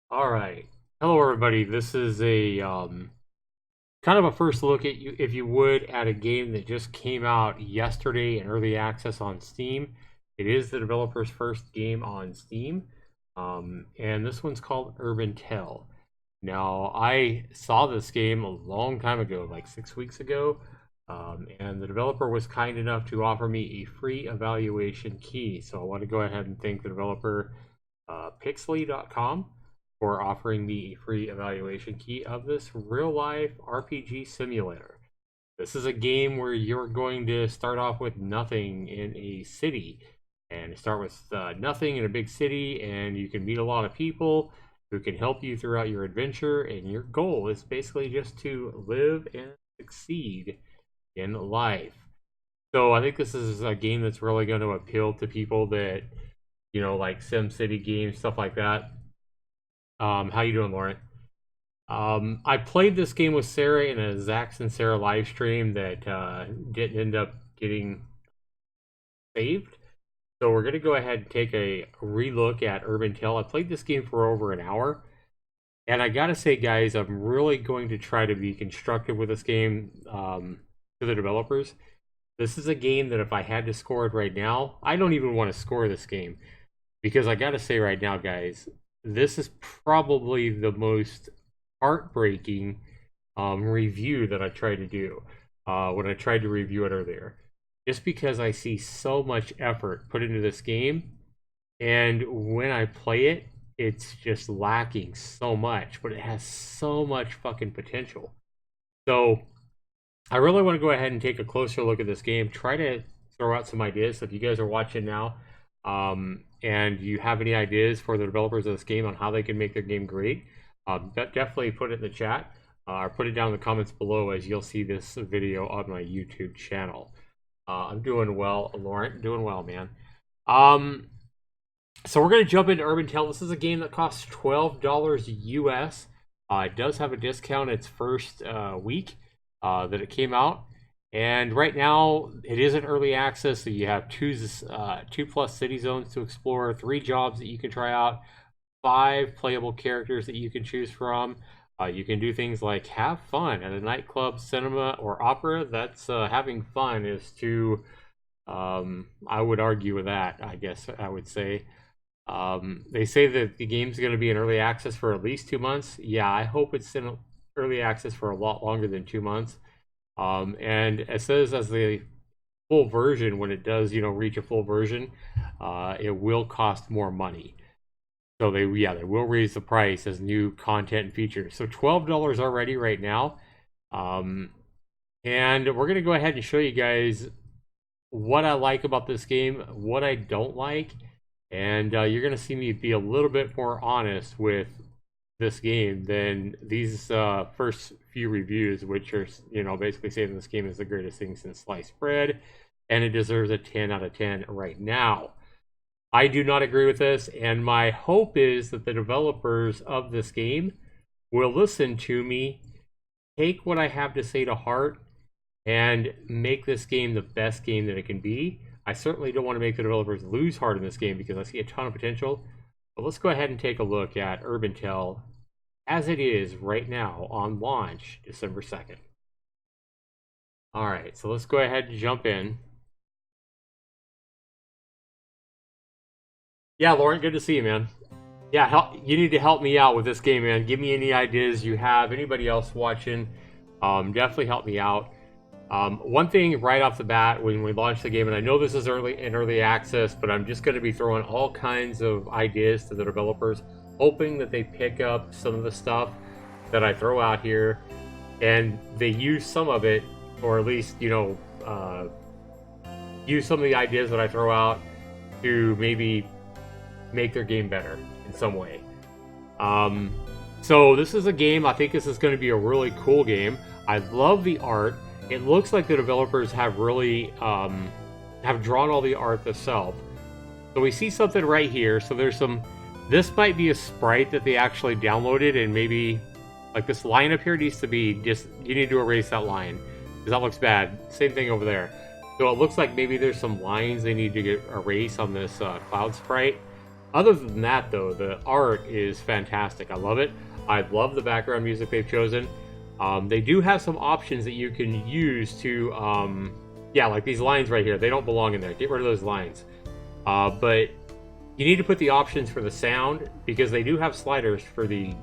All right. Hello, everybody. This is a kind of a first look at you, if you would, at a game that just came out yesterday in early access on Steam. It is the developer's first game on Steam, and this one's called Urban Tell. Now, I saw this game a long time ago, like 6 weeks ago, and the developer was kind enough to offer me a free evaluation key. So I want to go ahead and thank the developer, Pixely.com, for offering me a free evaluation key of this real life RPG simulator. This is a game where you're going to start off with nothing in a city and start with nothing in a big city, and you can meet a lot of people who can help you throughout your adventure. And your goal is basically just to live and succeed in life. So I think this is a game that's really going to appeal to people that, like SimCity games, stuff like that. How you doing, Lauren? I played this game with Sarah in a Zax and Sarah live stream that didn't end up getting saved. So we're gonna go ahead and take a relook at Urban Tale. I played this game for over an hour, and I gotta say, guys, I'm really going to try to be constructive with this game, to the developers. This is a game that if I had to score it right now, I don't even want to score this game because I gotta say right now, guys, this is probably the most heartbreaking review that I tried to do when I tried to review it earlier. Just because I see so much effort put into this game, and when I play it, it's just lacking so much, but it has so much fucking potential. So I really want to go ahead and take a closer look at this game, try to throw out some ideas. So if you guys are watching now, and you have any ideas for the developers of this game on how they can make their game great, definitely put it in the chat, or put it down in the comments below, as you'll see this video on my YouTube channel. I'm doing well, Laurent. Doing well, man. So we're going to jump into Urban Tale. This is a game that costs $12 US. It does have a discount its first week that it came out. And right now, it is in early access, so you have two plus city zones to explore, 3 jobs that you can try out, 5 playable characters that you can choose from. You can do things like have fun at a nightclub, cinema, or opera. That's having fun is to, I would argue with that, I guess I would say. They say that the game's going to be in early access for at least 2 months. Yeah, I hope it's in early access for a lot longer than 2 months. And it says as the full version, when it does, reach a full version, it will cost more money. So they will raise the price as new content and features. So $12 already right now. And we're gonna go ahead and show you guys what I like about this game, what I don't like, and you're gonna see me be a little bit more honest with this game than these first few reviews, which are basically saying this game is the greatest thing since sliced bread, and it deserves a 10 out of 10 right now. I do not agree with this, and my hope is that the developers of this game will listen to me, take what I have to say to heart, and make this game the best game that it can be. I certainly don't want to make the developers lose heart in this game because I see a ton of potential. But let's go ahead and take a look at Urban Tale as it is right now on launch, December 2nd. All right, so let's go ahead and jump in. Yeah, Lauren, good to see you, man. Yeah, you need to help me out with this game, man. Give me any ideas you have. Anybody else watching, definitely help me out. One thing right off the bat when we launch the game, and I know this is early access, but I'm just going to be throwing all kinds of ideas to the developers, hoping that they pick up some of the stuff that I throw out here, and they use some of it, or at least use some of the ideas that I throw out to maybe make their game better in some way. So this is a game, I think this is going to be a really cool game. I love the art. It looks like the developers have really have drawn all the art themselves. So we see something right here. So there's this might be a sprite that they actually downloaded, and maybe like this line up here needs to be you need to erase that line because that looks bad. Same thing over there. So it looks like maybe there's some lines they need to erase on this cloud sprite. Other than that, though, the art is fantastic. I love it. I love the background music they've chosen. They do have some options that you can use to, yeah, like these lines right here. They don't belong in there. Get rid of those lines. But you need to put the options for the sound, because they do have sliders for the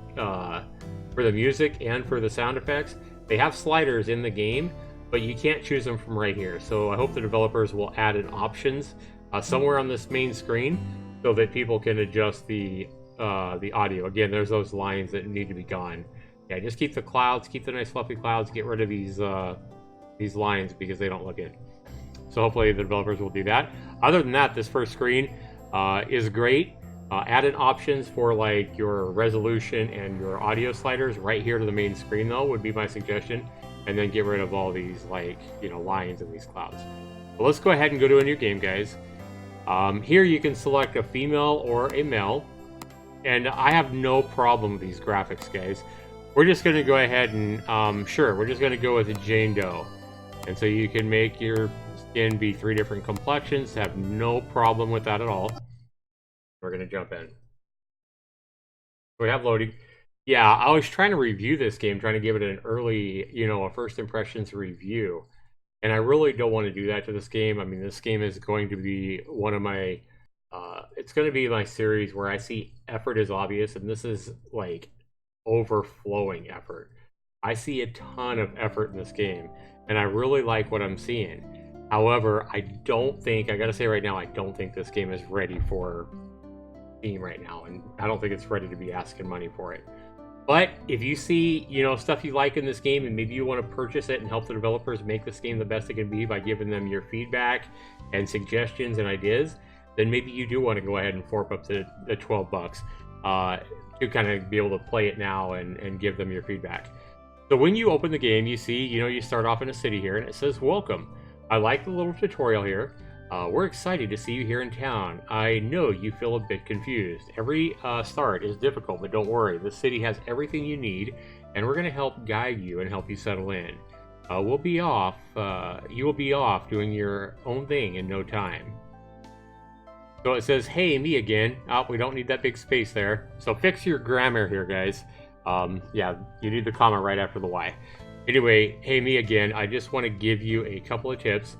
music and for the sound effects. They have sliders in the game, but you can't choose them from right here. So I hope the developers will add in options somewhere on this main screen so that people can adjust the audio. Again, there's those lines that need to be gone. Yeah, just keep the clouds, keep the nice fluffy clouds, get rid of these lines because they don't look good. So hopefully the developers will do that. Other than that, this first screen is great. Add in options for like your resolution and your audio sliders right here to the main screen, though, would be my suggestion. And then get rid of all these, like, you know, lines and these clouds. But let's go ahead and go to a new game, guys. Here you can select a female or a male. And I have no problem with these graphics, guys. We're just going to go ahead and, sure, we're just going to go with a Jane Doe. And so you can make your skin be 3 different complexions. Have no problem with that at all. We're going to jump in. We have loading. Yeah, I was trying to review this game, trying to give it an early, you know, a first impressions review. And I really don't want to do that to this game. I mean, this game is going to be one of my, it's going to be my series where I see effort is obvious, and this is like overflowing effort. I see a ton of effort in this game, and I really like what I'm seeing. However, I gotta say right now, I don't think this game is ready for Steam right now, and I don't think it's ready to be asking money for it. But if you see, you know, stuff you like in this game, and maybe you want to purchase it and help the developers make this game the best it can be by giving them your feedback and suggestions and ideas, then maybe you do want to go ahead and fork up to the 12 bucks to kind of be able to play it now and give them your feedback. So when you open the game, you see, you know, you start off in a city here, and it says, welcome. I like the little tutorial here. We're excited to see you here in town. I know you feel a bit confused. Every start is difficult, but don't worry. This city has everything you need, and we're going to help guide you and help you settle in. You will be off doing your own thing in no time. So it says, hey, me again. Oh, we don't need that big space there. So fix your grammar here, guys. Yeah, you need the comma right after the Y. Anyway, hey, me again. I just want to give you a couple of tips.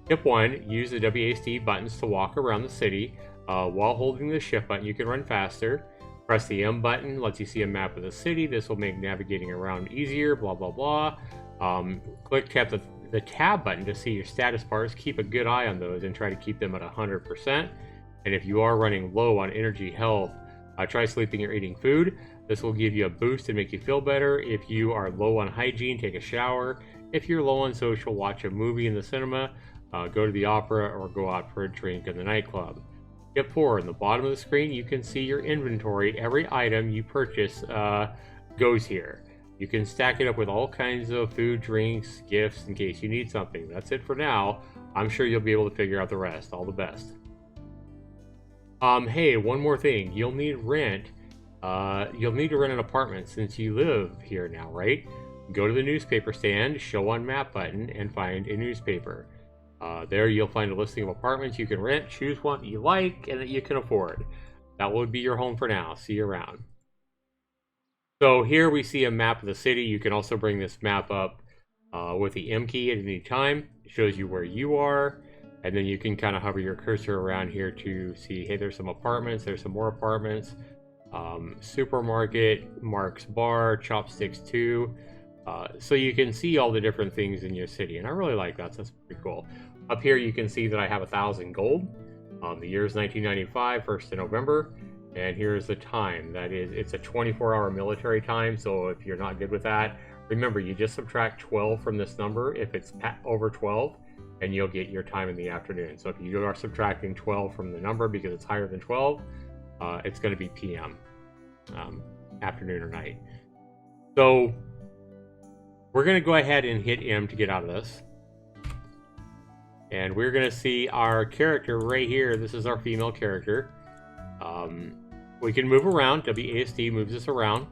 Tip 1, use the WASD buttons to walk around the city. While holding the shift button, you can run faster. Press the M button, lets you see a map of the city. This will make navigating around easier, blah, blah, blah. Tap the tab button to see your status bars. Keep a good eye on those and try to keep them at 100%. And if you are running low on energy health, try sleeping or eating food. This will give you a boost and make you feel better. If you are low on hygiene, take a shower. If you're low on social, watch a movie in the cinema. Go to the opera or go out for a drink in the nightclub. Tip 4, in the bottom of the screen, you can see your inventory. Every item you purchase goes here. You can stack it up with all kinds of food, drinks, gifts in case you need something. That's it for now. I'm sure you'll be able to figure out the rest. All the best. Hey, one more thing. You'll need to rent an apartment since you live here now, right? Go to the newspaper stand, show on map button, and find a newspaper. There you'll find a listing of apartments you can rent. Choose one that you like and that you can afford. That would be your home for now. See you around. So here we see a map of the city. You can also bring this map up with the M key at any time. It shows you where you are. And then you can kind of hover your cursor around here to see, hey, there's some apartments. There's some more apartments. Supermarket, Mark's Bar, Chopsticks 2. So you can see all the different things in your city. And I really like that. So that's pretty cool. Up here, you can see that I have 1,000 gold. The year is 1995, 1st of November. And here's the time. That is, it's a 24-hour military time. So if you're not good with that, remember, you just subtract 12 from this number if it's over 12, and you'll get your time in the afternoon. So if you are subtracting 12 from the number because it's higher than 12, it's going to be PM, afternoon or night. So we're going to go ahead and hit M to get out of this. And we're going to see our character right here. This is our female character. We can move around. WASD moves us around.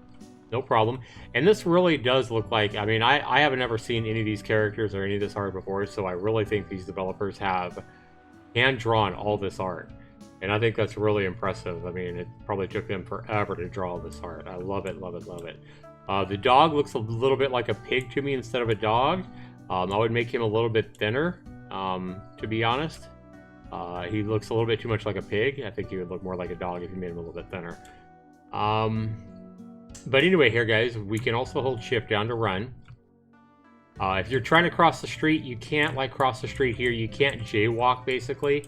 No problem. And this really does look like, I mean, I haven't ever seen any of these characters or any of this art before, so I really think these developers have hand-drawn all this art. And I think that's really impressive. I mean, it probably took them forever to draw this art. I love it, love it, love it. The dog looks a little bit like a pig to me instead of a dog. I would make him a little bit thinner, to be honest. He looks a little bit too much like a pig. I think he would look more like a dog if you made him a little bit thinner. But anyway here, guys, we can also hold shift down to run. If you're trying to cross the street, you can't like cross the street here. You can't jaywalk, basically.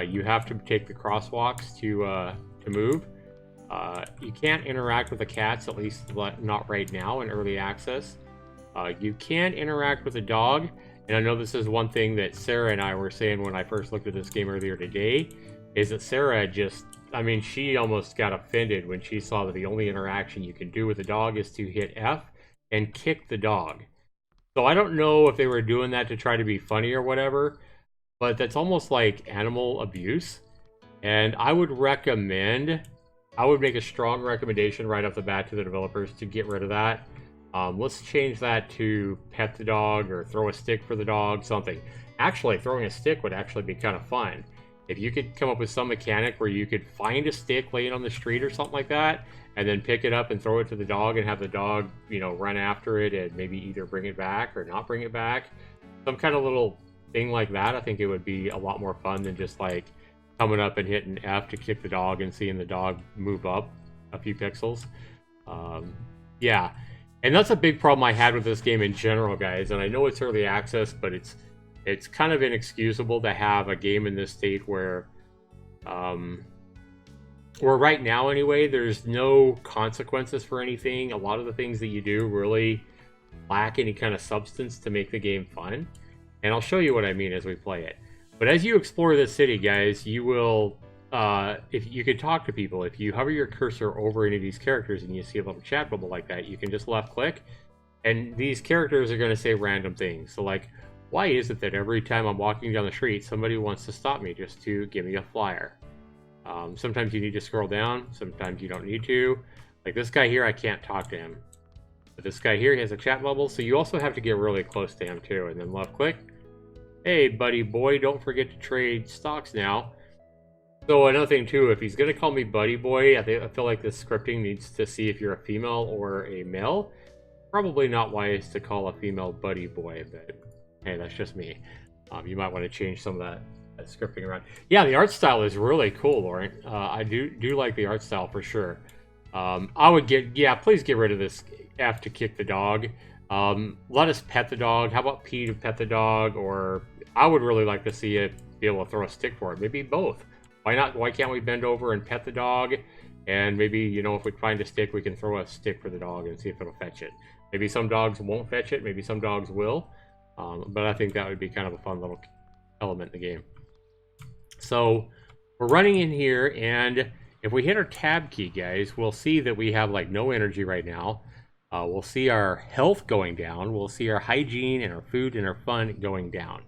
You have to take the crosswalks to move. You can't interact with the cats, at least not right now in early access. You can interact with a dog, and I know this is one thing that Sarah and I were saying when I first looked at this game earlier today, is that Sarah just, I mean, she almost got offended when she saw that the only interaction you can do with a dog is to hit F and kick the dog. So I don't know if they were doing that to try to be funny or whatever, but that's almost like animal abuse. And I would make a strong recommendation right off the bat to the developers to get rid of that. Let's change that to pet the dog or throw a stick for the dog, something. Actually, throwing a stick would actually be kind of fun. If you could come up with some mechanic where you could find a stick laying on the street or something like that, and then pick it up and throw it to the dog and have the dog, you know, run after it and maybe either bring it back or not bring it back. Some kind of little thing like that, I think it would be a lot more fun than just like coming up and hitting F to kick the dog and seeing the dog move up a few pixels. Yeah. And that's a big problem I had with this game in general, guys. And I know it's early access, but it's kind of inexcusable to have a game in this state where right now anyway, there's no consequences for anything. A lot of the things that you do really lack any kind of substance to make the game fun. And I'll show you what I mean as we play it. But as you explore this city, guys, you will, if you can talk to people, if you hover your cursor over any of these characters and you see a little chat bubble like that, you can just left click, and these characters are going to say random things. So like, why is it that every time I'm walking down the street, somebody wants to stop me just to give me a flyer? Sometimes you need to scroll down, sometimes you don't need to. Like this guy here, I can't talk to him. But this guy here, he has a chat bubble, so you also have to get really close to him too, and then left click. Hey, buddy boy, don't forget to trade stocks now. So another thing too, if he's going to call me buddy boy, I feel like the scripting needs to see if you're a female or a male. Probably not wise to call a female buddy boy, but hey, that's just me. You might want to change some of that scripting around. Yeah, the art style is really cool, Lauren. I do like the art style for sure. I would please get rid of this F to kick the dog. Let us pet the dog. How about P to pet the dog? Or I would really like to see it be able to throw a stick for it. Maybe both. Why not? Why can't we bend over and pet the dog? And maybe, you know, if we find a stick, we can throw a stick for the dog and see if it'll fetch it. Maybe some dogs won't fetch it. Maybe some dogs will. But I think that would be kind of a fun little element in the game. So we're running in here, and if we hit our tab key, guys, we'll see that we have like no energy right now. We'll see our health going down. We'll see our hygiene and our food and our fun going down.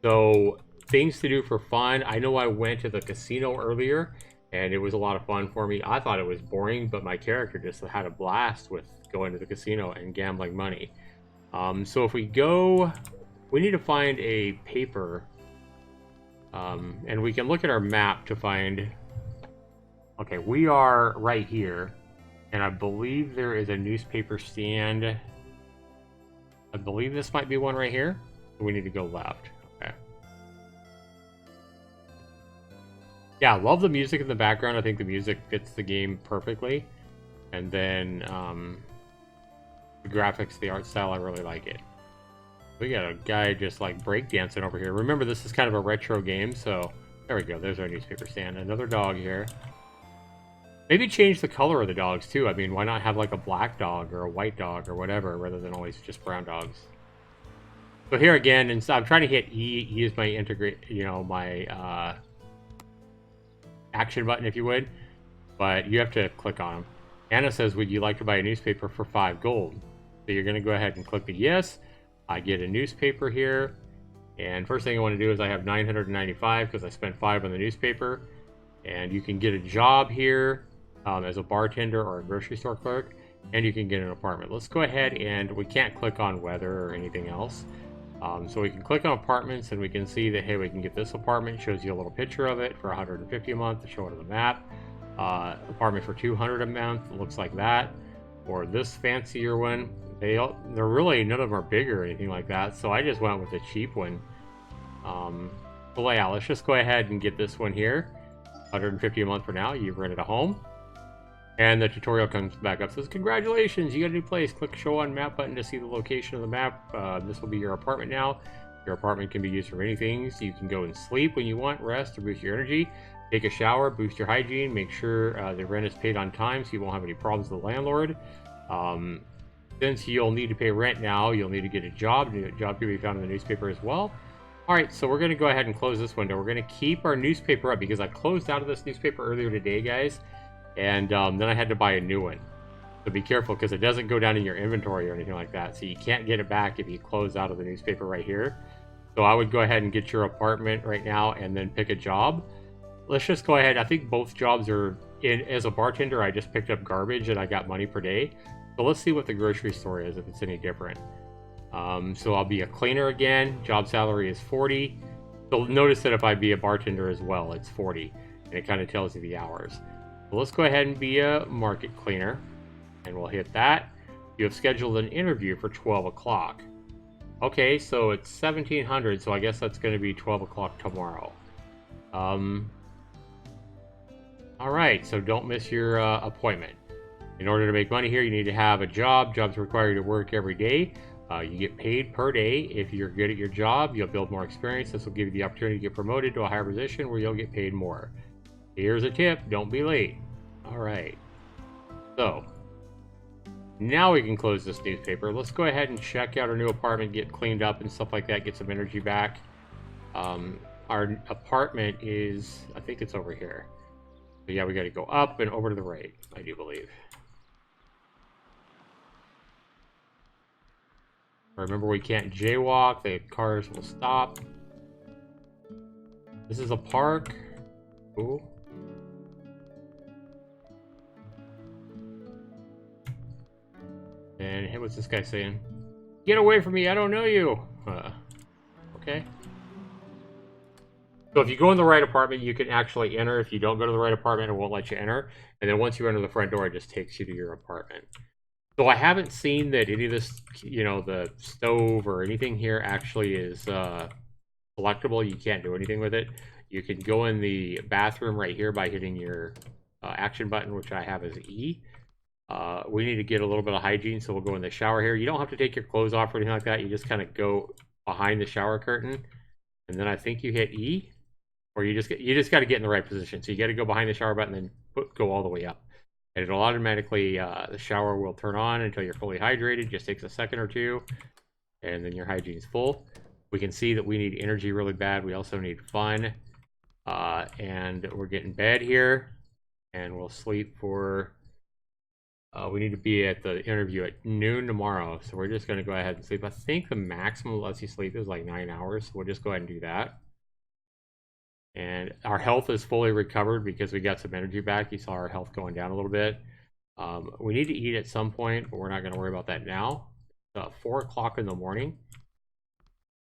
So things to do for fun. I know I went to the casino earlier, and it was a lot of fun for me. I thought it was boring, but my character just had a blast with going to the casino and gambling money. So if we go, we need to find a paper, and we can look at our map to find, okay, we are right here, and I believe there is a newspaper stand. I believe this might be one right here. We need to go left. Okay. Yeah, I love the music in the background. I think the music fits the game perfectly. And then the graphics, the art style, I really like it. We got a guy just like breakdancing over here. Remember, this is kind of a retro game, so there we go. There's our newspaper stand. Another dog here. Maybe change the color of the dogs too. I mean, why not have like a black dog or a white dog or whatever, rather than always just brown dogs? So here again, and so I'm trying to hit E. E is my my action button, if you would, but you have to click on them. Anna says, would you like to buy a newspaper for 5 gold? So you're going to go ahead and click the yes. I get a newspaper here, and first thing I want to do is I have 995 because I spent 5 on the newspaper. And you can get a job here as a bartender or a grocery store clerk, and you can get an apartment. Let's go ahead, and we can't click on weather or anything else. So we can click on apartments and we can see that, hey, we can get this apartment. It shows you a little picture of it for 150 a month to show it on the map. Apartment for 200 a month, looks like that. Or this fancier one, they're really, none of them are big or anything like that. So I just went with the cheap one. Well, yeah, let's just go ahead and get this one here. 150 a month for now. You've rented a home. And the tutorial comes back up, says, congratulations, you got a new place. Click show on map button to see the location of the map. This will be your apartment now. Your apartment can be used for many things. You can go and sleep when you want, rest, to boost your energy. Take a shower, boost your hygiene, make sure the rent is paid on time so you won't have any problems with the landlord. Since you'll need to pay rent now, you'll need to get a job. A job can be found in the newspaper as well. Alright, so we're going to go ahead and close this window. We're going to keep our newspaper up because I closed out of this newspaper earlier today, guys. And then I had to buy a new one. So be careful because it doesn't go down in your inventory or anything like that. So you can't get it back if you close out of the newspaper right here. So I would go ahead and get your apartment right now and then pick a job. Let's just go ahead. I think both jobs are in. As a bartender, I just picked up garbage and I got money per day. So let's see what the grocery store is, if it's any different. So I'll be a cleaner again. Job salary is 40. So notice that if I be a bartender as well, it's 40. And it kind of tells you the hours. So let's go ahead and be a market cleaner. And we'll hit that. You have scheduled an interview for 12 o'clock. Okay, so it's 1700, so I guess that's going to be 12 o'clock tomorrow. Alright, so don't miss your appointment. In order to make money here, you need to have a job. Jobs require you to work every day. You get paid per day. If you're good at your job, you'll build more experience. This will give you the opportunity to get promoted to a higher position where you'll get paid more. Here's a tip, don't be late. Alright. So, now we can close this newspaper. Let's go ahead and check out our new apartment, get cleaned up and stuff like that, get some energy back. Our apartment is, I think it's over here. So yeah, we got to go up and over to the right, I do believe. Remember, we can't jaywalk, the cars will stop. This is a park. Ooh. And hey, what's this guy saying? Get away from me, I don't know you. Okay. So if you go in the right apartment, you can actually enter. If you don't go to the right apartment, it won't let you enter. And then once you enter the front door, it just takes you to your apartment. So I haven't seen that any of this, you know, the stove or anything here actually is selectable. You can't do anything with it. You can go in the bathroom right here by hitting your action button, which I have as E. We need to get a little bit of hygiene, so we'll go in the shower here. You don't have to take your clothes off or anything like that. You just kind of go behind the shower curtain, and then I think you hit E, or you just got to get in the right position. So you got to go behind the shower button and then go all the way up, and it'll automatically the shower will turn on until you're fully hydrated. It just takes a second or two, and then your hygiene is full. We can see that we need energy really bad. We also need fun, and we're getting bed here, and we'll sleep for. We need to be at the interview at noon tomorrow, so we're just going to go ahead and sleep. I think the maximum lets you sleep is like 9 hours, so we'll just go ahead and do that. And our health is fully recovered because we got some energy back. You saw our health going down a little bit. We need to eat at some point, but we're not going to worry about that now. It's 4 o'clock in the morning,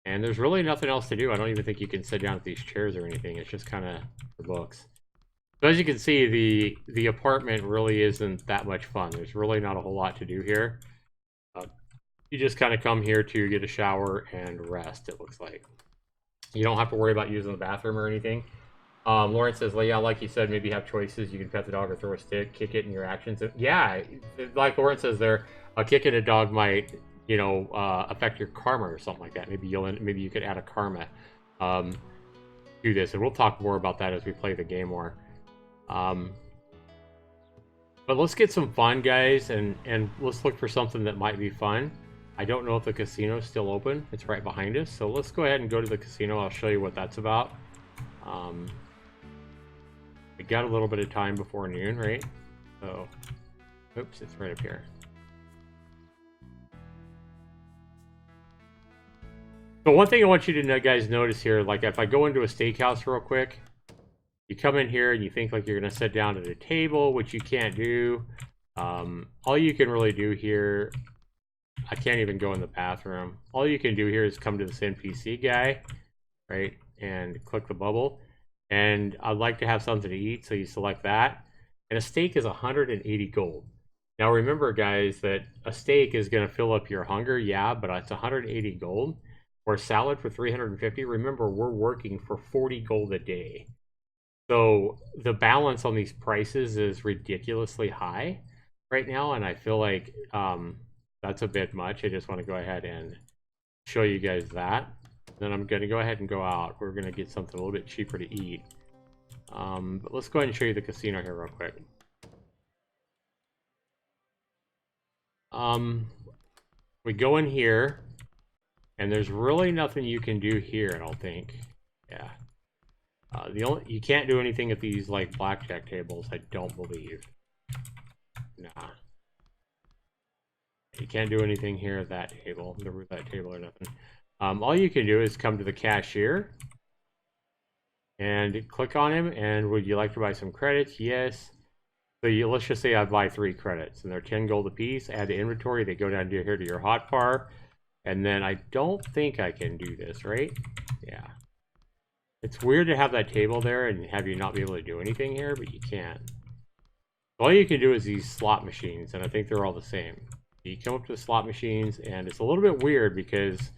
and there's really nothing else to do. I don't even think you can sit down at these chairs or anything. It's just kind of the books. So as you can see, the apartment really isn't that much fun. There's really not a whole lot to do here. You just kind of come here to get a shower and rest, it looks like. You don't have to worry about using the bathroom or anything. Lawrence says, yeah, like you said, maybe have choices. You can pet the dog or throw a stick, kick it in your actions. Yeah, like Lawrence says there, a kick at a dog might, you know, affect your karma or something like that. Maybe you could add a karma to this, and we'll talk more about that as we play the game more. But let's get some fun, guys, and let's look for something that might be fun. I don't know if the casino's still open. It's right behind us, so let's go ahead and go to the casino. I'll show you what that's about. We got a little bit of time before noon, right? So, oops, it's right up here. So one thing I want you to guys notice here, like if I go into a steakhouse real quick, you come in here and you think like you're going to sit down at a table, which you can't do. All you can really do here I can't even go in the bathroom. All you can do here is come to this NPC guy, right? And click the bubble. And I'd like to have something to eat, so you select that. And a steak is 180 gold. Now remember, guys, that a steak is going to fill up your hunger, yeah, but it's 180 gold. Or a salad for 350. Remember, we're working for 40 gold a day. So the balance on these prices is ridiculously high right now, and I feel like that's a bit much. I just want to go ahead and show you guys that. Then I'm going to go ahead and go out. We're going to get something a little bit cheaper to eat. But let's go ahead and show you the casino here real quick. We go in here, and there's really nothing you can do here, I don't think. Yeah. You can't do anything at these like blackjack tables, I don't believe. Nah. You can't do anything here at that table, the roulette table or nothing. All you can do is come to the cashier and click on him. And would you like to buy some credits? Yes. So let's just say I buy 3 credits, and they're 10 gold a piece. Add to inventory. They go down here to your hotbar, and then I don't think I can do this, right? Yeah. It's weird to have that table there and have you not be able to do anything here, but you can. All you can do is these slot machines, and I think they're all the same. You come up to the slot machines, and it's a little bit weird because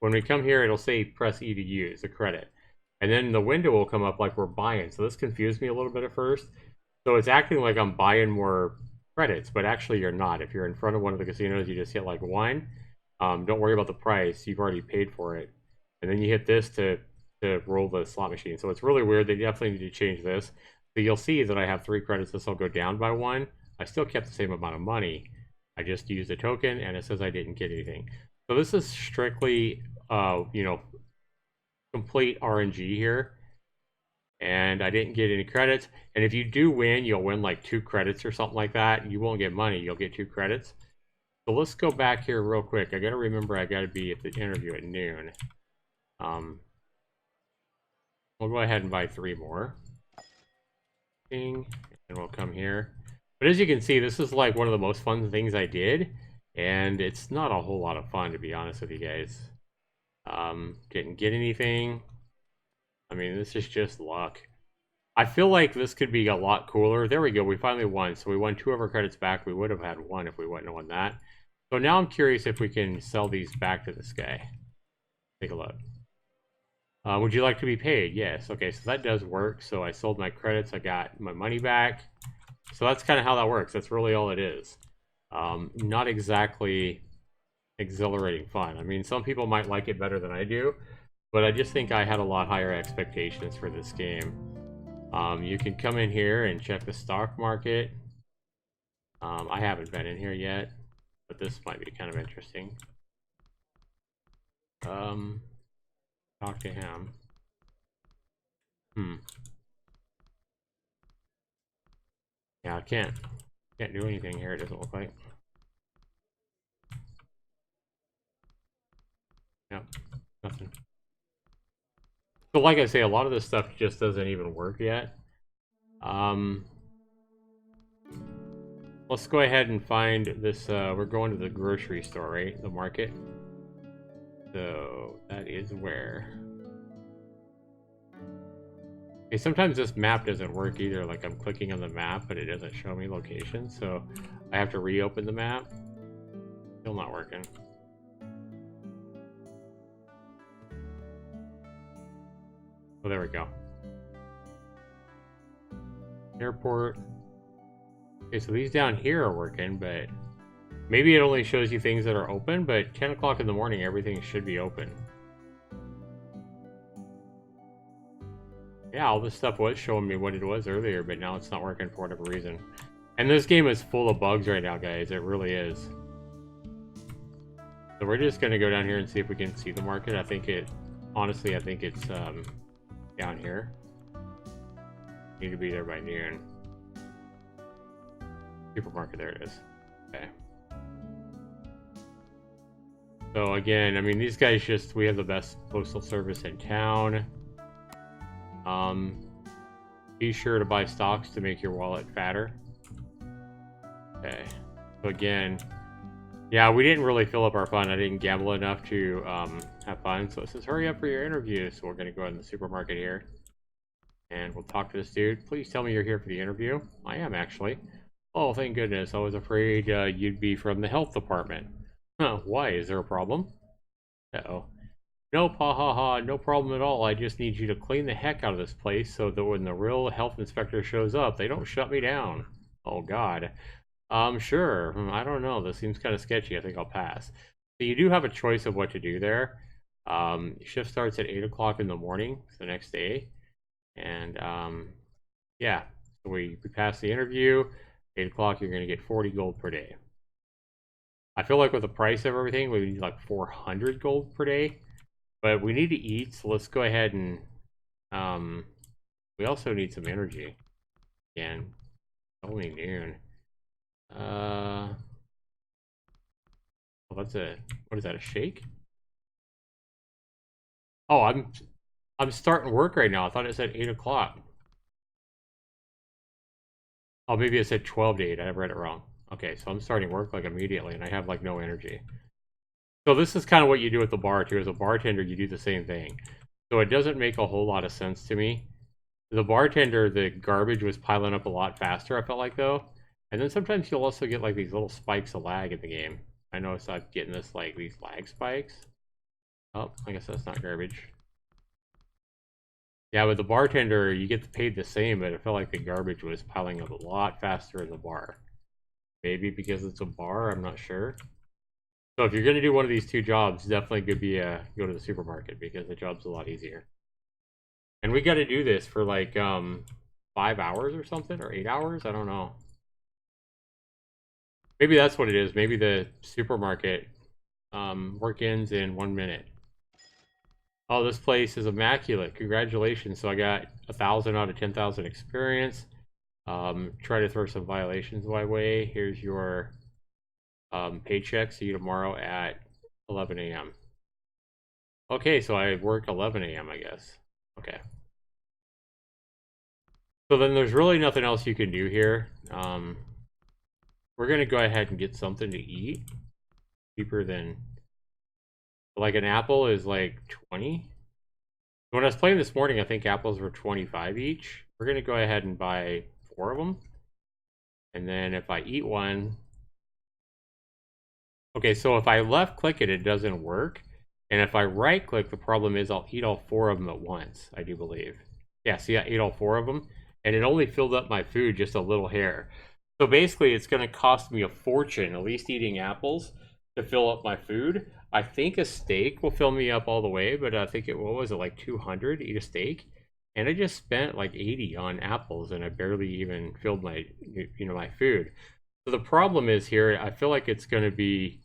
when we come here, it'll say press E to use a credit. And then the window will come up like we're buying. So this confused me a little bit at first. So it's acting like I'm buying more credits, but actually you're not. If you're in front of one of the casinos, you just hit like 1. Don't worry about the price. You've already paid for it. And then you hit this to roll the slot machine. So it's really weird. They definitely need to change this. So you'll see that I have 3 credits. This will go down by 1. I still kept the same amount of money. I just used a token, and it says I didn't get anything. So this is strictly, you know, complete RNG here. And I didn't get any credits. And if you do win, you'll win like 2 credits or something like that. You won't get money. You'll get 2 credits. So let's go back here real quick. I got to remember I got to be at the interview at noon. We'll go ahead and buy 3 more. Ding. And we'll come here. But as you can see, this is like one of the most fun things I did. And it's not a whole lot of fun, to be honest with you guys. Didn't get anything. I mean, this is just luck. I feel like this could be a lot cooler. There we go. We finally won. So we won 2 of our credits back. We would have had 1 if we wouldn't have won that. So now I'm curious if we can sell these back to this guy. Take a look. Would you like to be paid? Yes. Okay, so that does work. So I sold my credits. I got my money back. So that's kind of how that works. That's really all it is. Not exactly exhilarating fun. I mean, some people might like it better than I do, but I just think I had a lot higher expectations for this game. You can come in here and check the stock market. I haven't been in here yet, but this might be kind of interesting. Talk to him. Yeah, I can't do anything here, it doesn't look like. Yep, nothing. So like I say, a lot of this stuff just doesn't even work yet. Let's go ahead and find this. We're going to the grocery store, right? The market. So that is where. Okay, sometimes this map doesn't work either. Like I'm clicking on the map, but it doesn't show me location. So I have to reopen the map. Still not working. Oh, there we go. Airport. Okay, so these down here are working, but maybe it only shows you things that are open, but 10 o'clock in the morning, everything should be open. Yeah, all this stuff was showing me what it was earlier, but now it's not working for whatever reason. And this game is full of bugs right now, guys. It really is. So we're just going to go down here and see if we can see the market. Honestly, I think it's down here. Need to be there by noon. Supermarket, there it is. Okay. So again, I mean, these guys we have the best postal service in town. Be sure to buy stocks to make your wallet fatter. Okay. So again, Yeah, we didn't really fill up our fund. I didn't gamble enough to have fun. So it says, hurry up for your interview. So we're going to go in the supermarket here. And we'll talk to this dude. Please tell me you're here for the interview. I am, actually. Oh, thank goodness. I was afraid you'd be from the health department. Huh, why? Is there a problem? Uh-oh. Nope, ha ha ha, no problem at all. I just need you to clean the heck out of this place so that when the real health inspector shows up, they don't shut me down. Oh, God. Sure. I don't know. This seems kind of sketchy. I think I'll pass. So you do have a choice of what to do there. Shift starts at 8 o'clock in the morning the next day. And yeah, so we pass the interview. 8 o'clock, you're going to get 40 gold per day. I feel like with the price of everything, we need like 400 gold per day. But we need to eat, so let's go ahead and we also need some energy. Again, only noon. Well, that's what is that, a shake? Oh, I'm starting work right now. I thought it said 8 o'clock. Oh, maybe it said 12 to 8. I read it wrong. Okay, so I'm starting work like immediately, and I have like no energy. So this is kind of what you do at the bar too. As a bartender, you do the same thing. So it doesn't make a whole lot of sense to me. The bartender, the garbage was piling up a lot faster, I felt like, though. And then sometimes you'll also get like these little spikes of lag in the game. I noticed I'm getting this like these lag spikes. Oh, I guess that's not garbage. Yeah, with the bartender, you get paid the same, but it felt like the garbage was piling up a lot faster in the bar. Maybe because it's a bar, I'm not sure. So if you're gonna do one of these two jobs, definitely could be go to the supermarket because the job's a lot easier. And we got to do this for like 5 hours or something, or 8 hours. I don't know. Maybe that's what it is. Maybe the supermarket work ends in 1 minute. Oh, this place is immaculate. Congratulations. So I got 1,000 out of 10,000 experience. Try to throw some violations my way. Here's your paycheck. See you tomorrow at 11 a.m. Okay, so I work 11 a.m. I guess. Okay. So then there's really nothing else you can do here. We're going to go ahead and get something to eat. Cheaper than... Like an apple is like 20. When I was playing this morning, I think apples were 25 each. We're going to go ahead and buy 4 of them. And then if I eat one... Okay, so if I left click it, it doesn't work. And if I right click, the problem is I'll eat all 4 of them at once, I do believe. Yeah, see, I ate all 4 of them. And it only filled up my food just a little hair. So basically, it's going to cost me a fortune, at least eating apples, to fill up my food. I think a steak will fill me up all the way, but I think what was it, like 200 to eat a steak? And I just spent like 80 on apples, and I barely even filled my, my food. So the problem is here, I feel like it's going to be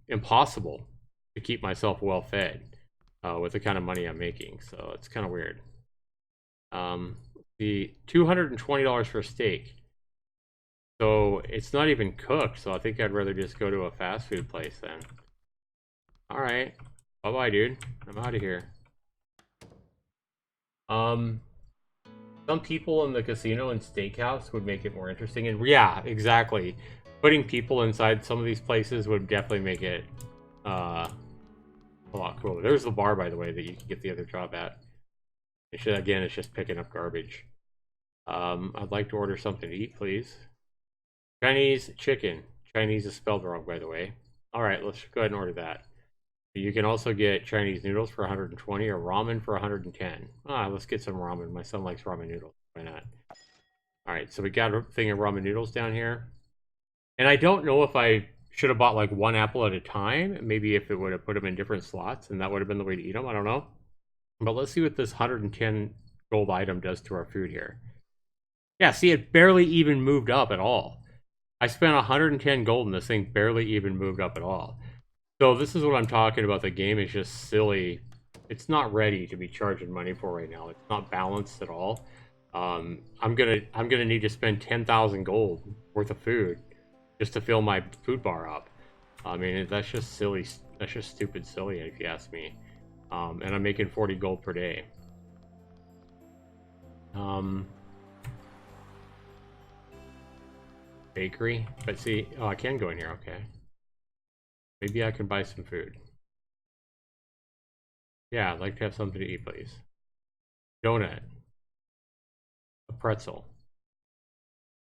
impossible to keep myself well fed with the kind of money I'm making. So it's kind of weird. The $220 for a steak. So it's not even cooked, so I think I'd rather just go to a fast food place then. Alright. Bye-bye, dude. I'm out of here. Some people in the casino and steakhouse would make it more interesting. And yeah, exactly. Putting people inside some of these places would definitely make it a lot cooler. There's the bar, by the way, that you can get the other job at. Again, it's just picking up garbage. I'd like to order something to eat, please. Chinese chicken. Chinese is spelled wrong, by the way. Alright, let's go ahead and order that. You can also get Chinese noodles for 120 or ramen for 110. Let's get some ramen. My son likes ramen noodles. Why not? Alright, so we got a thing of ramen noodles down here. And I don't know if I should have bought like one apple at a time. Maybe if it would have put them in different slots and that would have been the way to eat them. I don't know. But let's see what this 110 gold item does to our food here. Yeah, see, it barely even moved up at all. I spent 110 gold and this thing barely even moved up at all. So this is what I'm talking about. The game is just silly. It's not ready to be charging money for right now. It's not balanced at all. I'm gonna need to spend 10,000 gold worth of food just to fill my food bar up. I mean, that's just silly. That's just stupid silly, if you ask me. And I'm making 40 gold per day. Bakery, but see, oh, I can go in here. Okay. Maybe I can buy some food. Yeah, I'd like to have something to eat, please. Donut. A pretzel.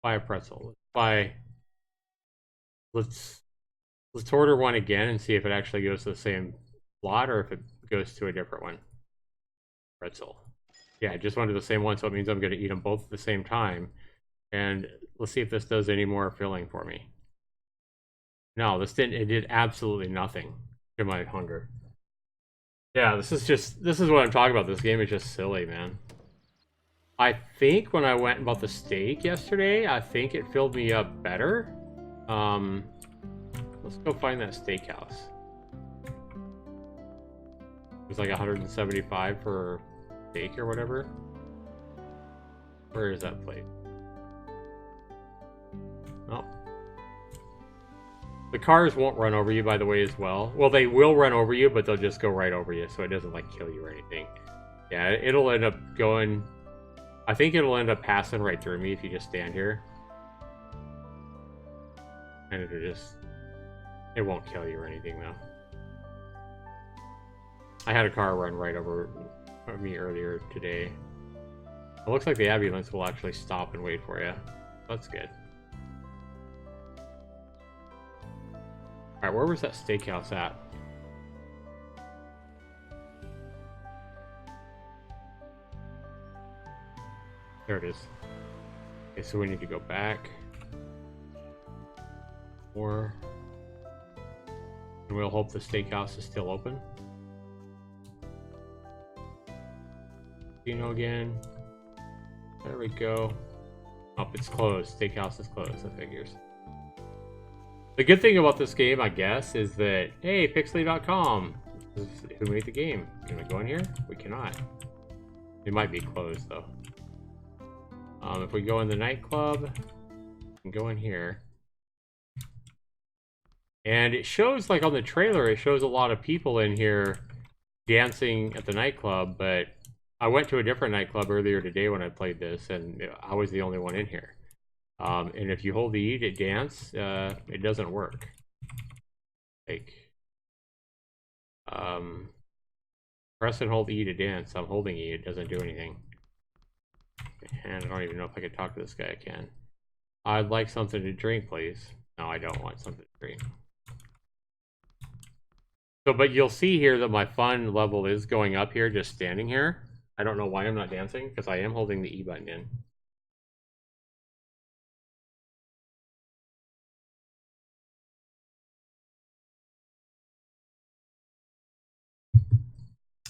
Buy a pretzel. Let's order one again and see if it actually goes to the same slot or if it goes to a different one. Pretzel. Yeah, I just went to the same one, so it means I'm going to eat them both at the same time. And let's see if this does any more filling for me. No, this didn't. It did absolutely nothing to my hunger. Yeah, this is what I'm talking about. This game is just silly, man. I think when I went and bought the steak yesterday, I think it filled me up better. Let's go find that steakhouse. It was like 175 for steak or whatever. Where is that plate? Oh. The cars won't run over you, by the way, as well. Well, they will run over you, but they'll just go right over you, so it doesn't, like, kill you or anything. Yeah, it'll end up going... I think it'll end up passing right through me if you just stand here. And it'll just... It won't kill you or anything, though. I had a car run right over me earlier today. It looks like the ambulance will actually stop and wait for you. That's good. Alright, where was that steakhouse at? There it is. Okay, so we need to go back. More. And we'll hope the steakhouse is still open. Casino again. There we go. Oh, it's closed. Steakhouse is closed, that figures. The good thing about this game, I guess, is that, hey, Pixely.com, who made the game? Can we go in here? We cannot. It might be closed, though. If we go in the nightclub, we can go in here. And it shows, like on the trailer, it shows a lot of people in here dancing at the nightclub, but I went to a different nightclub earlier today when I played this, and I was the only one in here. And if you hold the E to dance, it doesn't work. Like, press and hold E to dance. I'm holding E, it doesn't do anything. And I don't even know if I can talk to this guy. I can. I'd like something to drink, please. No, I don't want something to drink. So, but you'll see here that my fun level is going up here, just standing here. I don't know why I'm not dancing, because I am holding the E button in.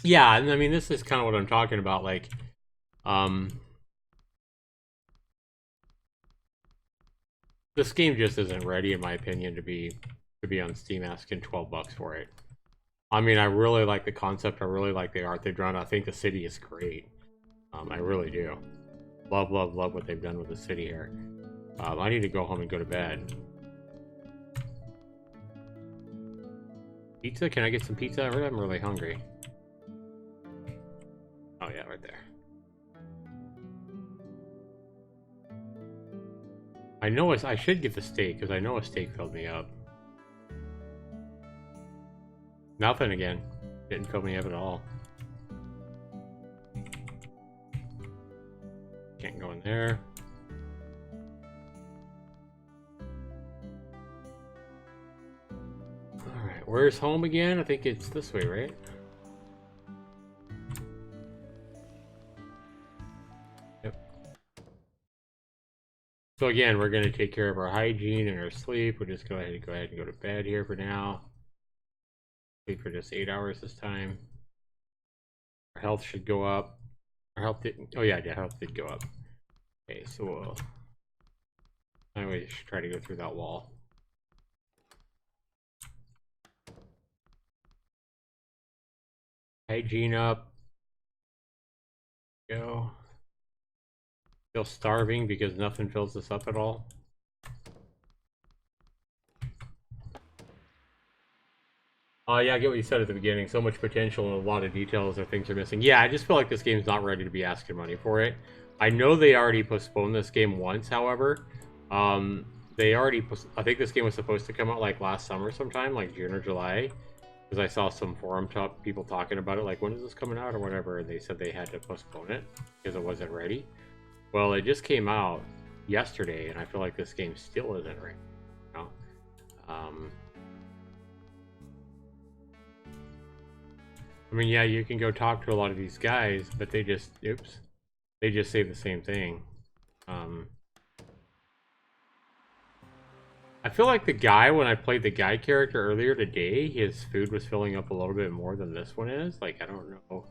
Yeah, and I mean, this is kind of what I'm talking about, like, this game just isn't ready, in my opinion, to be on Steam asking $12 for it. I mean, I really like the concept. I really like the art they've drawn. I think the city is great. I really do. Love, love, love what they've done with the city here. I need to go home and go to bed. Pizza? Can I get some pizza? I'm really hungry. Oh yeah, right there. I know I should get the steak, because I know a steak filled me up. Nothing again. Didn't fill me up at all. Can't go in there. Alright, where's home again? I think it's this way, right? So again, we're going to take care of our hygiene and our sleep. We'll just go ahead and go to bed here for now. Sleep for just 8 hours this time. Our health should go up. Our health didn't. Oh yeah, health did go up. Okay, so we'll. Anyway, should try to go through that wall. Hygiene up. Go. Still starving because nothing fills us up at all. Yeah, I get what you said at the beginning. So much potential and a lot of details or things are missing. Yeah, I just feel like this game's not ready to be asking money for it. I know they already postponed this game once, however. they already. I think this game was supposed to come out like last summer sometime, like June or July, because I saw some forum people talking about it, like when is this coming out or whatever, and they said they had to postpone it because it wasn't ready. Well, it just came out yesterday, and I feel like this game still isn't ready. You know? I mean, yeah, you can go talk to a lot of these guys, but they just, oops, they just say the same thing. I feel like the guy, when I played the guy character earlier today, his food was filling up a little bit more than this one is. Like, I don't know.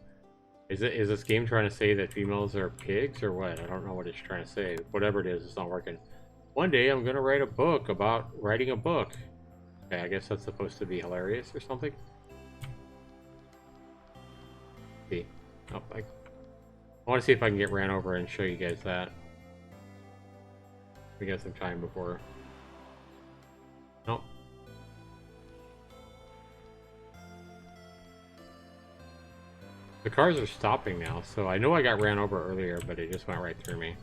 Is this game trying to say that females are pigs or what? I don't know what it's trying to say. Whatever it is, it's not working. One day I'm gonna write a book about writing a book. Okay, I guess that's supposed to be hilarious or something. See. Oh, I want to see if I can get ran over and show you guys that. We got some time before. Nope. The cars are stopping now, so I know I got ran over earlier, but it just went right through me.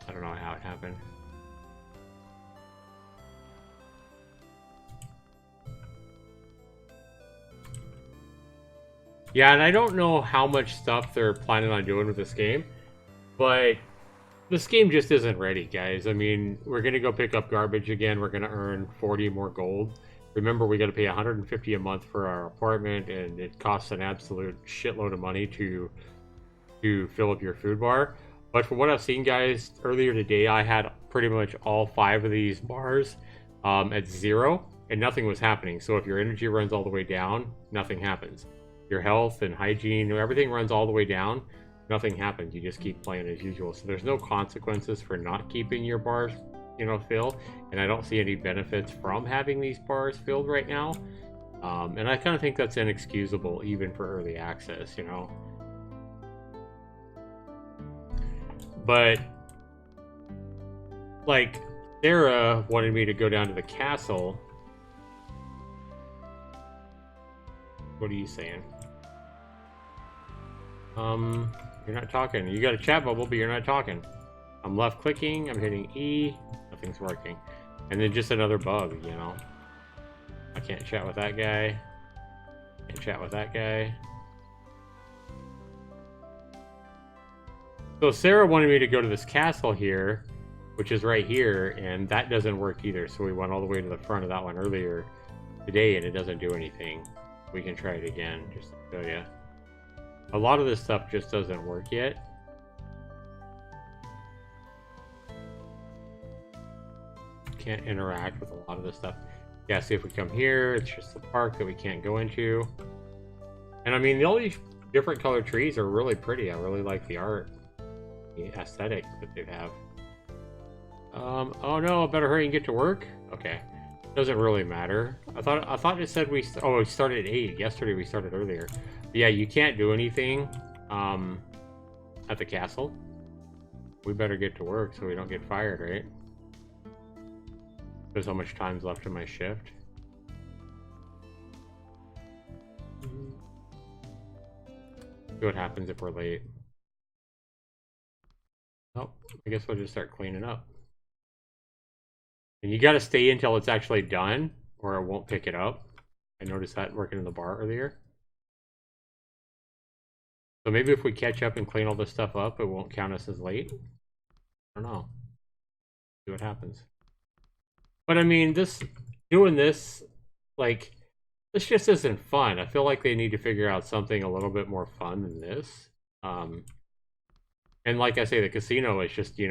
I don't know how it happened. Yeah, and I don't know how much stuff they're planning on doing with this game, but this game just isn't ready, guys. I mean, we're going to go pick up garbage again. We're going to earn 40 more gold. Remember, we got to pay 150 a month for our apartment, and it costs an absolute shitload of money to fill up your food bar. But from what I've seen, guys, earlier today, I had pretty much all 5 of these bars at 0, and nothing was happening. So if your energy runs all the way down, nothing happens. Your health and hygiene, everything runs all the way down, nothing happens. You just keep playing as usual. So there's no consequences for not keeping your bars, filled. And I don't see any benefits from having these bars filled right now. And I kind of think that's inexcusable, even for early access, But, like, Sarah wanted me to go down to the castle. What are you saying? You're not talking. You got a chat bubble, but you're not talking. I'm left clicking, I'm hitting E, nothing's working. And then just another bug, I can't chat with that guy. Can't chat with that guy. So Sarah wanted me to go to this castle here, which is right here, and that doesn't work either. So we went all the way to the front of that one earlier today, and it doesn't do anything. We can try it again, just to show you. A lot of this stuff just doesn't work yet. Can't interact with a lot of this stuff. Yeah, see if we come here, it's just the park that we can't go into. And I mean, all these different colored trees are really pretty. I really like the art, the aesthetic that they have. Oh no, I better hurry and get to work. Okay, doesn't really matter. I thought it said we started at 8. Yesterday we started earlier. But yeah, you can't do anything at the castle. We better get to work so we don't get fired, right? There's how much time's left in my shift. See what happens if we're late. Oh, I guess we'll just start cleaning up. And you gotta stay until it's actually done, or it won't pick it up. I noticed that working in the bar earlier. So maybe if we catch up and clean all this stuff up, it won't count us as late. I don't know. See what happens. But I mean, doing this, like, this just isn't fun. I feel like they need to figure out something a little bit more fun than this. And like I say, the casino is just, you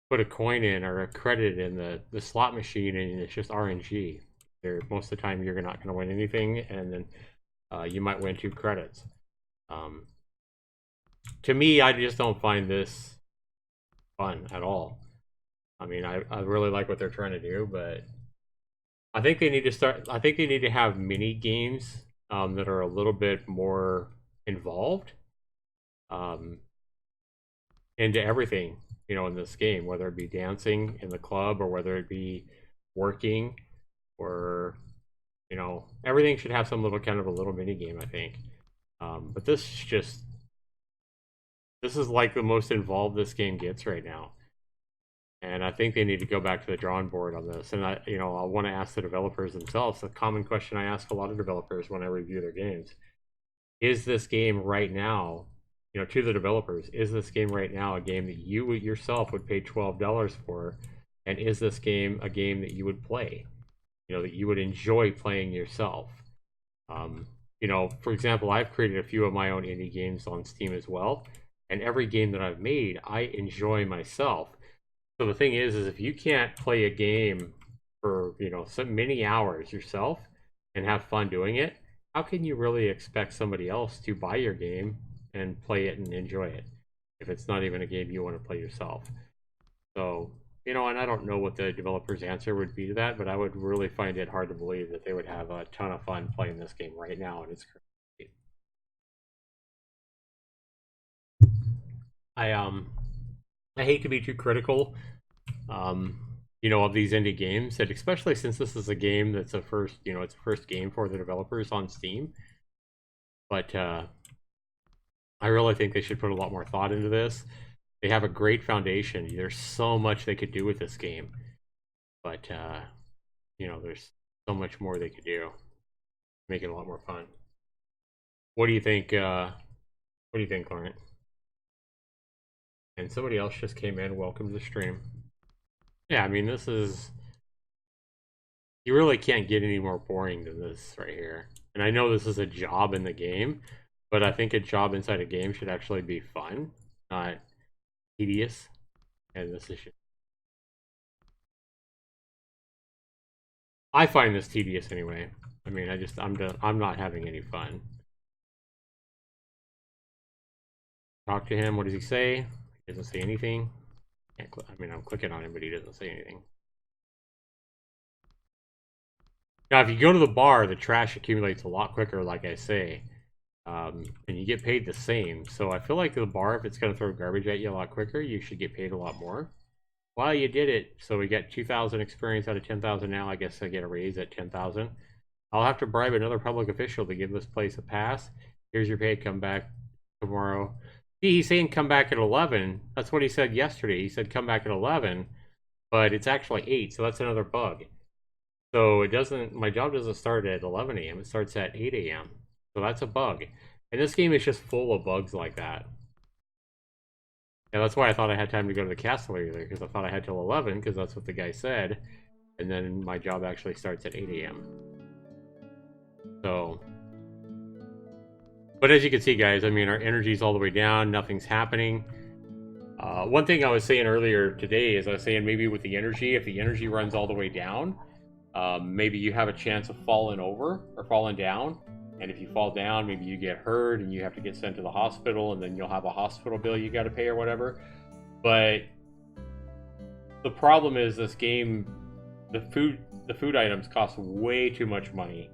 put a coin in or a credit in the slot machine, and it's just RNG. Most of the time, you're not going to win anything, and then you might win 2 credits. To me, I just don't find this fun at all. I mean, I really like what they're trying to do, but I think they need to start. I think they need to have mini games that are a little bit more involved into everything, in this game, whether it be dancing in the club or whether it be working, or everything should have some little kind of a little mini game, I think. But this This is like the most involved this game gets right now. And I think they need to go back to the drawing board on this. And I want to ask the developers themselves. A common question I ask a lot of developers when I review their games: is this game right now, to the developers, is this game right now a game that you yourself would pay $12 for? And is this game a game that you would play? That you would enjoy playing yourself? For example, I've created a few of my own indie games on Steam as well. And every game that I've made, I enjoy myself. So the thing is if you can't play a game for, so many hours yourself and have fun doing it, how can you really expect somebody else to buy your game and play it and enjoy it if it's not even a game you want to play yourself? So, and I don't know what the developer's answer would be to that, but I would really find it hard to believe that they would have a ton of fun playing this game right now in its current state. I hate to be too critical, of these indie games, and especially since this is a game that's it's a first game for the developers on Steam. But I really think they should put a lot more thought into this. They have a great foundation. There's so much they could do with this game, but there's so much more they could do, make it a lot more fun. What do you think? What do you think, Laurent? And somebody else just came in. Welcome to the stream. Yeah, I mean, this is... You really can't get any more boring than this right here. And I know this is a job in the game, but I think a job inside a game should actually be fun, not tedious. And this is just... I find this tedious anyway. I mean, I'm not having any fun. Talk to him. What does he say? He doesn't say anything. I mean, I'm clicking on him, but he doesn't say anything. Now, if you go to the bar, the trash accumulates a lot quicker, like I say. And you get paid the same. So I feel like the bar, if it's going to throw garbage at you a lot quicker, you should get paid a lot more. Well, you did it. So we got 2,000 experience out of 10,000 now. I guess I get a raise at 10,000. I'll have to bribe another public official to give this place a pass. Here's your pay. Come back tomorrow. See, he's saying come back at 11. That's what he said yesterday. He said come back at 11, but it's actually 8. So that's another bug. So my job doesn't start at 11 a.m. It starts at 8 a.m. So that's a bug. And this game is just full of bugs like that. And that's why I thought I had time to go to the castle earlier, because I thought I had till 11, because that's what the guy said. And then my job actually starts at 8 a.m. So... But as you can see, guys, I mean, our energy's all the way down. Nothing's happening. One thing I was saying earlier today is I was saying maybe with the energy, if the energy runs all the way down, maybe you have a chance of falling over or falling down. And if you fall down, maybe you get hurt and you have to get sent to the hospital, and then you'll have a hospital bill you got to pay or whatever. But the problem is this game, the food items cost way too much money.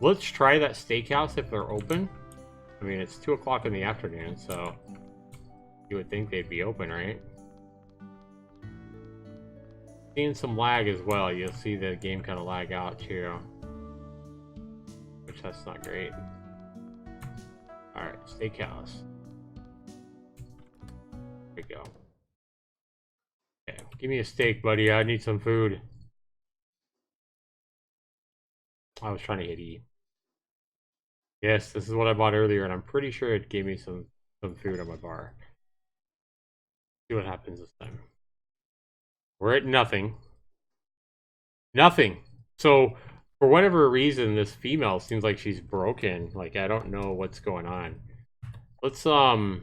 Let's try that steakhouse if they're open. I mean, it's 2 o'clock in the afternoon, so you would think they'd be open, right? Seeing some lag as well. You'll see the game kind of lag out too, which that's not great. Alright, steakhouse. There we go. Okay, give me a steak, buddy. I need some food. I was trying to hit E. Yes, this is what I bought earlier, and I'm pretty sure it gave me some food on my bar. See what happens this time. We're at nothing. Nothing. So, for whatever reason, this female seems like she's broken. Like, I don't know what's going on. Let's, and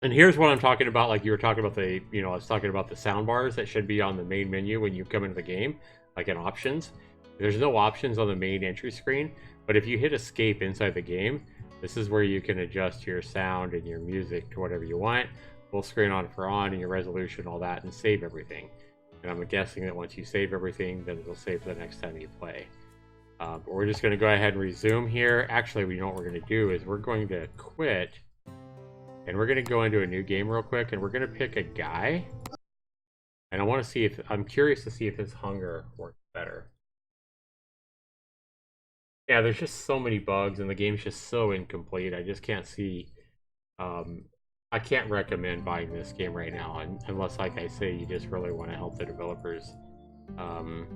here's what I'm talking about. Like, you were talking about I was talking about the sound bars that should be on the main menu when you come into the game, like in options. There's no options on the main entry screen, but if you hit escape inside the game, this is where you can adjust your sound and your music to whatever you want. Full screen on for on, and your resolution, all that, and save everything. And I'm guessing that once you save everything, then it'll save the next time you play. But we're just going to go ahead and resume here. Actually, we know what we're going to do is we're going to quit, and we're going to go into a new game real quick, and we're going to pick a guy. And I want to see if, I'm curious to see if his hunger works better. Yeah, there's just so many bugs, and the game's just so incomplete. I just can't see. Um, I can't recommend buying this game right now, unless, like I say, you just really want to help the developers, um,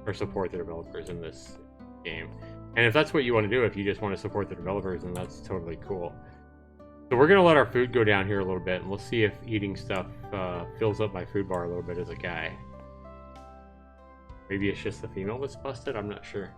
or support the developers in this game. And if that's what you want to do, if you just want to support the developers, then that's totally cool. So we're gonna let our food go down here a little bit, and we'll see if eating stuff fills up my food bar a little bit as a guy. Maybe it's just the female that's busted. I'm not sure.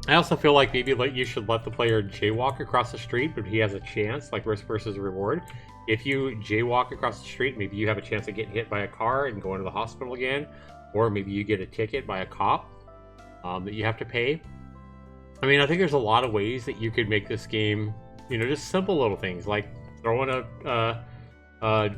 I also feel like maybe you should let the player jaywalk across the street, but he has a chance, like risk versus reward. If you jaywalk across the street, maybe you have a chance of getting hit by a car and going to the hospital again, or maybe you get a ticket by a cop that you have to pay. I mean, I think there's a lot of ways that you could make this game, just simple little things like throwing uh, a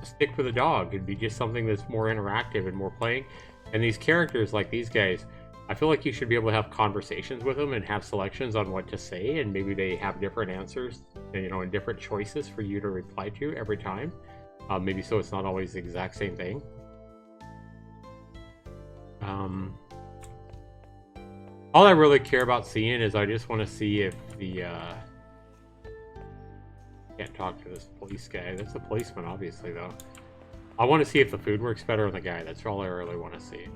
stick for the dog. It'd be just something that's more interactive and more playing. And these characters, like these guys, I feel like you should be able to have conversations with them and have selections on what to say, and maybe they have different answers, and different choices for you to reply to every time. Maybe so it's not always the exact same thing. All I really care about seeing is I just want to see if the can't talk to this police guy. That's a policeman, obviously, though. I want to see if the food works better on the guy. That's all I really want to see.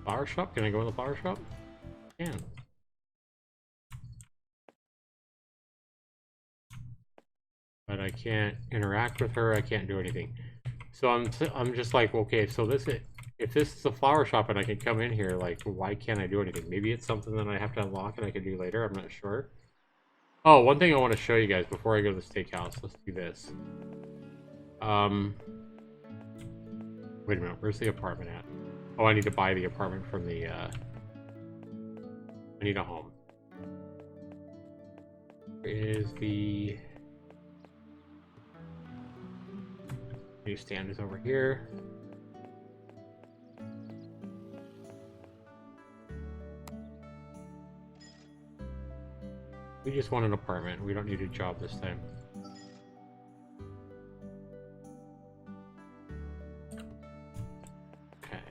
Flower shop? Can I go in the flower shop? I can. But I can't interact with her. I can't do anything. So I'm just like, okay, so if this is a flower shop and I can come in here, like, why can't I do anything? Maybe it's something that I have to unlock and I can do later. I'm not sure. Oh, one thing I want to show you guys before I go to the steakhouse. Let's do this. Wait a minute. Where's the apartment at? Oh, I need to buy the apartment from the, I need a home. Where is the newsstand is over here. We just want an apartment. We don't need a job this time. Okay.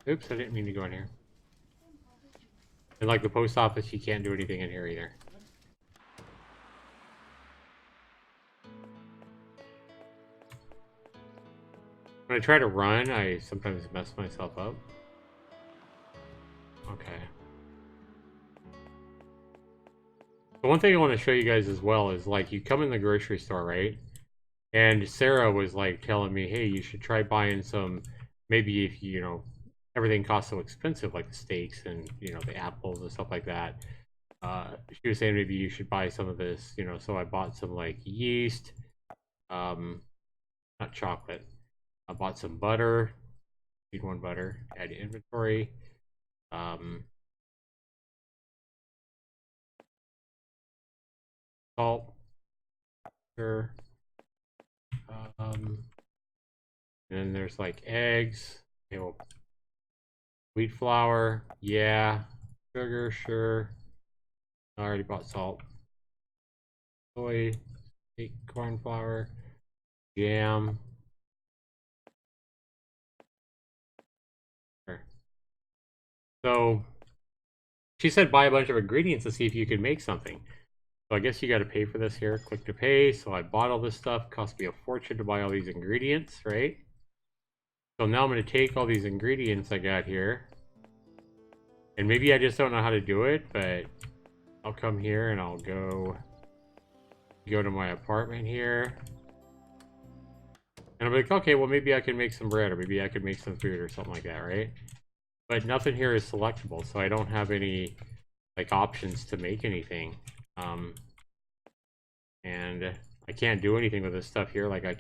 Oops, I didn't mean to go in here. And like the post office, you can't do anything in here either. When I try to run, I sometimes mess myself up. Okay. The one thing I want to show you guys as well is, like, you come in the grocery store, right? And Sarah was like telling me, hey, you should try buying some, maybe if everything costs so expensive, like the steaks and the apples and stuff like that. She was saying maybe you should buy some of this, so I bought some like yeast, not chocolate. I bought some butter. Need one butter. Add to inventory. Salt. Sugar. And then there's like eggs. Okay, well, wheat flour. Yeah. Sugar, sure. I already bought salt. Soy. Corn flour. Jam. So she said buy a bunch of ingredients to see if you can make something. So I guess you got to pay for this here. Click to pay. So I bought all this stuff. Cost me a fortune to buy all these ingredients, right? So now I'm going to take all these ingredients I got here. And maybe I just don't know how to do it, but I'll come here and I'll go to my apartment here. And I'm like, okay, well, maybe I can make some bread, or maybe I could make some food or something like that, right? But nothing here is selectable, so I don't have any like options to make anything. And I can't do anything with this stuff here. Like I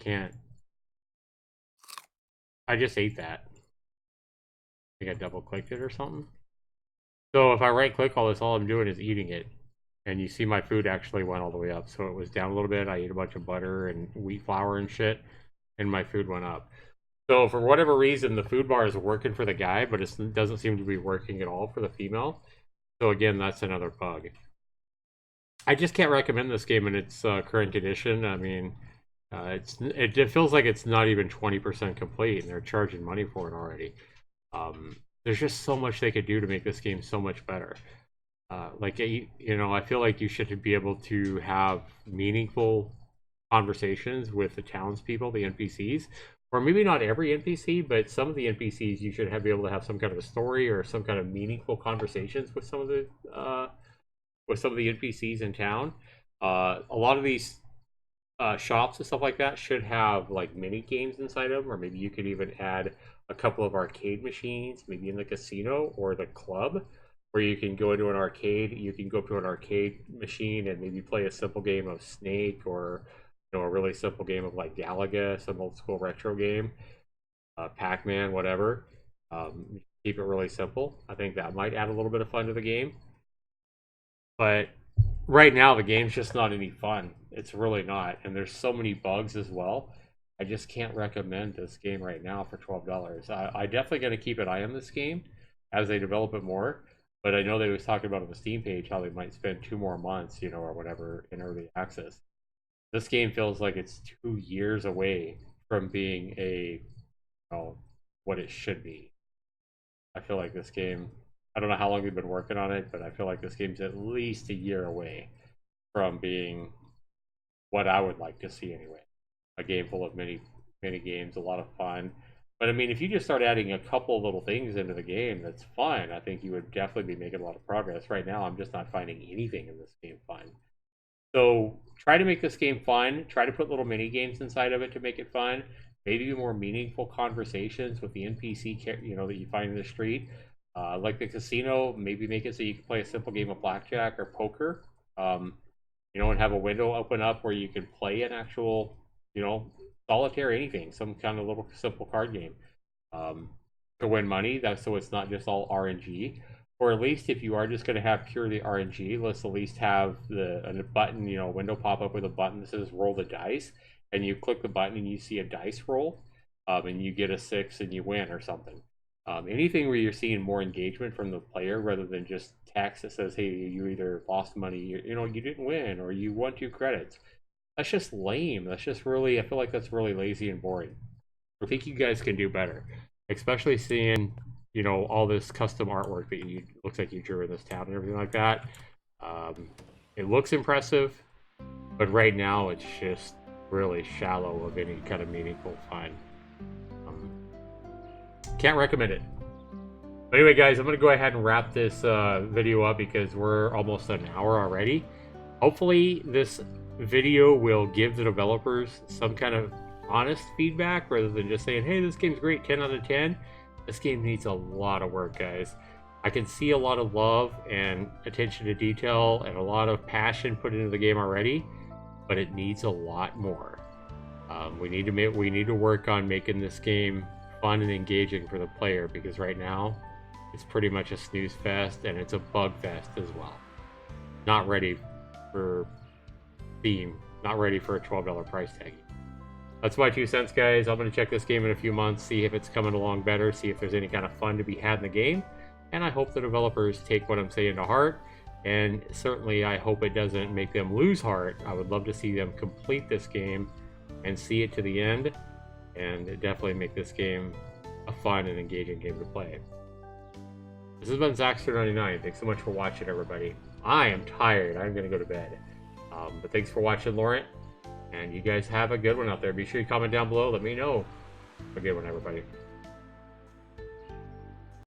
just ate that. I think I double clicked it or something. So if I right click all this, all I'm doing is eating it. And you see my food actually went all the way up. So it was down a little bit. I ate a bunch of butter and wheat flour and shit, and my food went up. So for whatever reason, the food bar is working for the guy, but it doesn't seem to be working at all for the female. So again, that's another bug. I just can't recommend this game in its current condition. I mean, it feels like it's not even 20% complete, and they're charging money for it already. There's just so much they could do to make this game so much better. I feel like you should be able to have meaningful conversations with the townspeople, the NPCs, or maybe not every NPC, but some of the NPCs you should be able to have some kind of a story or some kind of meaningful conversations with some of the NPCs in town. A lot of these shops and stuff like that should have like mini games inside of them, or maybe you could even add a couple of arcade machines, maybe in the casino or the club, where you can go into an arcade. You can go up to an arcade machine and maybe play a simple game of Snake, or a really simple game of like Galaga, some old school retro game, Pac-Man, whatever. Keep it really simple. I think that might add a little bit of fun to the game. But right now, the game's just not any fun. It's really not, and there's so many bugs as well. I just can't recommend this game right now for $12. I definitely going to keep an eye on this game as they develop it more. But I know they was talking about on the Steam page how they might spend 2 more months, or whatever, in early access. This game feels like it's 2 years away from being what it should be. I feel like this game, I don't know how long they've been working on it, but I feel like this game's at least a year away from being what I would like to see anyway. A game full of mini games, a lot of fun. But I mean, if you just start adding a couple of little things into the game that's fun, I think you would definitely be making a lot of progress. Right now, I'm just not finding anything in this game fun. So try to make this game fun. Try to put little mini games inside of it to make it fun. Maybe more meaningful conversations with the NPC, that you find in the street. Like the casino, maybe make it so you can play a simple game of blackjack or poker. And have a window open up where you can play an actual, solitaire, anything, some kind of little simple card game to win money. That's so it's not just all RNG. Or at least if you are just going to have purely RNG, let's at least have a button, a window pop up with a button that says roll the dice, and you click the button and you see a dice roll, and you get a 6 and you win or something. Anything where you're seeing more engagement from the player rather than just text that says, hey, you either lost money, you didn't win, or you won 2 credits. That's just lame. That's just really, I feel like that's really lazy and boring. I think you guys can do better, especially seeing, all this custom artwork that looks like you drew in this town and everything like that. It looks impressive, but right now it's just really shallow of any kind of meaningful fun. Can't recommend it. But anyway, guys, I'm going to go ahead and wrap this video up because we're almost an hour already. Hopefully, this video will give the developers some kind of honest feedback rather than just saying, hey, this game's great, 10 out of 10. This game needs a lot of work, guys. I can see a lot of love and attention to detail and a lot of passion put into the game already, but it needs a lot more. We need to work on making this game fun and engaging for the player, because right now it's pretty much a snooze fest and it's a bug fest as well. Not ready for theme, not ready for a $12 price tag. That's my 2 cents, guys. I'm going to check this game in a few months, see if it's coming along better, see if there's any kind of fun to be had in the game, and I hope the developers take what I'm saying to heart, and certainly I hope it doesn't make them lose heart. I would love to see them complete this game and see it to the end, and definitely make this game a fun and engaging game to play. This has been Zaxtor99. Thanks so much for watching, everybody. I am tired. I'm going to go to bed. But thanks for watching, Laurent. And you guys have a good one out there. Be sure you comment down below. Let me know. Have a good one, everybody.